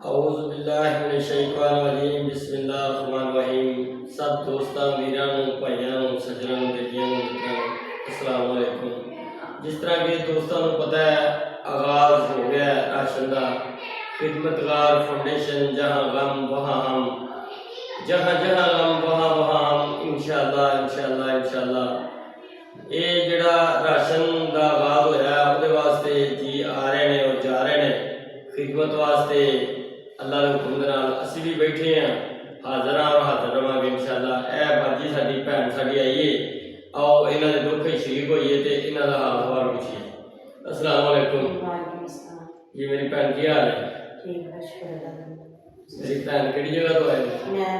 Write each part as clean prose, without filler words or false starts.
औज़ुबिल्लाहिमिनश्शैतानिर्रजीम बिस्मिल्लाहिर्रहमानिर्रहीम। सब दोस्तों वीरों भाइयों सज्जनों बेटियों मित्रों अस्सलाम वालेकुम। जिस तरह के दोस्तों को पता है आगाज़ हो गया राशन का खिदमतगार फाउंडेशन जहाँ गम वहाँ हम, जहाँ जहाँ गम वहाँ वहाँ हम इंशाअल्लाह इंशाअल्लाह इंशाअल्लाह। ये जड़ा राशन का आगाज़ होया उसदे वास्ते जी आ रहे हैं और जा रहे हैं खिदमत वास्ते। अल्लाह के हुक्म दे नाल असीं भी बैठे हैं हाज़र हाँ और हाज़र रहांगे इंशाअल्लाह। ए बाजी साडी भैन साडी आई है, आओ इन्हां दे दुख शरीक होइए ते इन्हां दा हाल हवाल पुछिए। अस्सलाम वालेकुम जी। मेरी भैन की हाल है? मेरी भैन किहड़ी जगह तो आए? मैं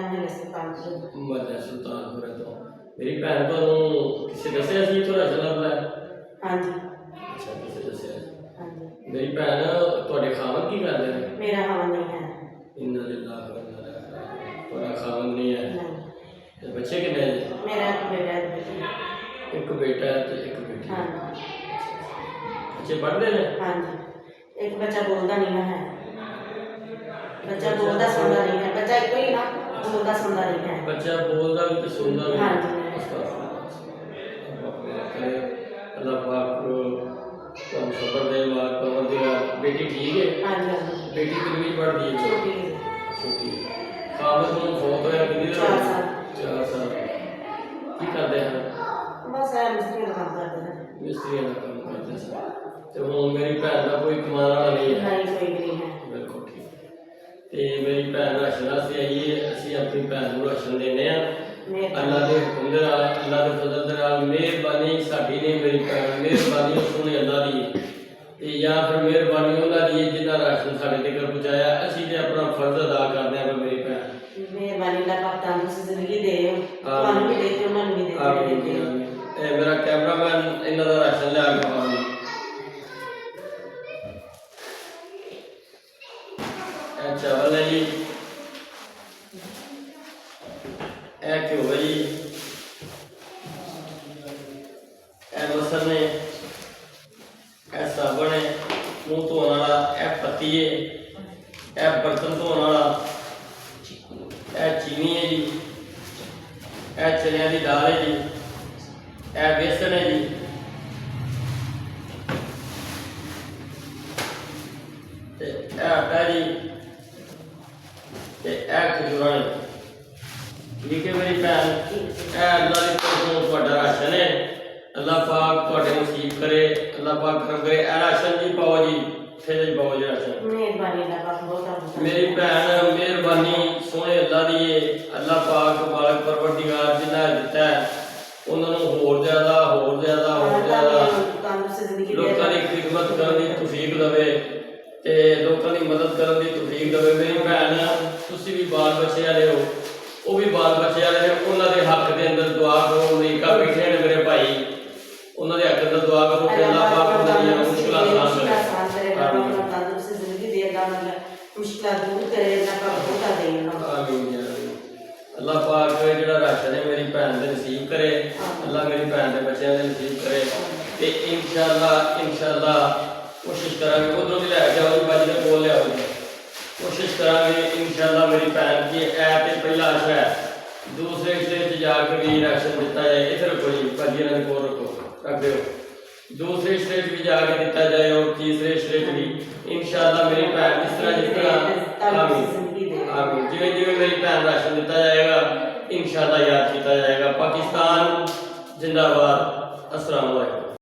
सुल्तानपुर तो। मेरी भैन तुहानूं किसी दस्सिया सी इत्थों राशन लभदा है? हाँ जी। अच्छा किसी दस्सिया। हाँ जी। मेरी भैन तुहाडे खावंद की करदे ने? मेरा खावंद नहीं है। इन्ना लिल्लाहि व इन्ना इलैहि राजिऊन। तुहाडा खावंद नहीं है? नहीं। ते बच्चे कितने हैं? मेरा एक बेटा है, बेटी। एक बेटा है ते एक बेटी। हाँ जी। बच्चे पढ़दे ने? हाँ जी। एक बच्चा बोलता नहीं है, बच्चा बोलता सुनता नहीं है। बच्चा एक ही ना बोलता सुनता नहीं है। बच्चा बोलता भी तो सुनता नहीं। हाँ जी। अल्लाह पाक तुहानूं सबर दे। मां परवरदिगार। बेटी ठीक है? हाँ जी। बेटी कितनी पढ़दी है? छोटी है। छोटी। खावंद नूं फौत होया कितनी देर? 4 साल। 4 साल। की करदे हैं? बस है मिस्त्री का काम करते हैं। मिस्त्री का काम करते हैं। तो हुण मेरी भैन का कोई कमाने वाला नहीं है? नहीं, कोई भी नहीं है। बिल्कुल ठीक। तो मेरी भैन राशन वास्ते आई है, असीं अपनी भैन नूं राशन देने आ। अल्लाह के हुक्म दे नाल, अल्लाह के फजल दे नाल मेहरबानी साडी नहीं मेरी भैन, मेहरबानी सोहणे अल्लाह दी है ते या फिर मेहरबानी उन्हां दी है जिन्हां राशन साडे तक पहुंचाया। असीं ते अपना फर्ज अदा करदे हां मेरी भैन। मेहरबानी अल्लाह पाक तंदुरुस्त जिंदगी दे, तुहानूं भी दे ते उन्हां नूं भी दे। आमीन आमीन। ए मेरा कैमरामैन इन्हां दा राशन लिया के पावंदा। चावल है जी, ए घ्यो है जी, ए लसन है, ए साबन है मुँह धोने वाला, ए पत्ती है, ए बर्तन धोने वाला, ए चीनी है जी, ए चनिया की दाल है जी, ए बेसन है जी, ए आटा जी, खजूर ने। ठीक है मेरी भैन। अल्लाह की तरफों तुहाडा राशन है, अल्लाह पाक तुहाडे नसीब करे, अल्लाह पाक करम करे। ए राशन जी पाओ जी, थैले च पाओ जी राशन। मेहरबानी अल्लाह पाक बहुत मेरी भैन मेहरबानी सोहणे अल्लाह दी है। अल्लाह पाक मालिक परवरदिगार जिन्हां दित्ता है उन्होंने होर ज़्यादा लोगों की खिदमत करने की तौफीक देवे ते लोगों की मदद करने की तौफीक देवे। मेरी भैन तुसीं भी बाल बच्चे वाले हो, वो भी बाल बच्चे वाले ने, उन्होंने हक के अंदर दुआ करो। अमरीका बैठे हैं मेरे भाई, उन्होंने हक अंदर दुआ करो कि अल्लाह पाक उन्होंने मुश्किल आसान करे। तंदुरुस्त जिंदगी दे, मुश्किल दूर करे, अल्लाह पाक बहुत दे। आमीन अल्लाह पाक जिहड़ा राशन है मेरी भैन दे नसीब करे, अल्लाह मेरी भैन के बच्चों के नसीब करे ते इंशाअल्लाह इंशाअल्लाह कोशिश करांगे। उधरों भी लैके आओ जी, बाजी का कोल लियाओ जी। कोशिश करांगे इंशाअल्लाह मेरी भैन की ऐ ते पहला आशा है, दूसरे हिस्से जाके भी राशन दिता जाए। इधर रखो जी बाजी, इन्हां दे कोल रखो, रख दो। दूसरे हिस्से भी जाके दिता जाए और तीसरे हिस्से भी इंशाअल्लाह मेरी भैन जिस तरह आमीन आमीन जिवें जिवें मेरी भैन राशन दिता जाएगा इंशाअल्लाह याद किया जाएगा। पाकिस्तान जिंदाबाद। अस्सलाम वालेकुम।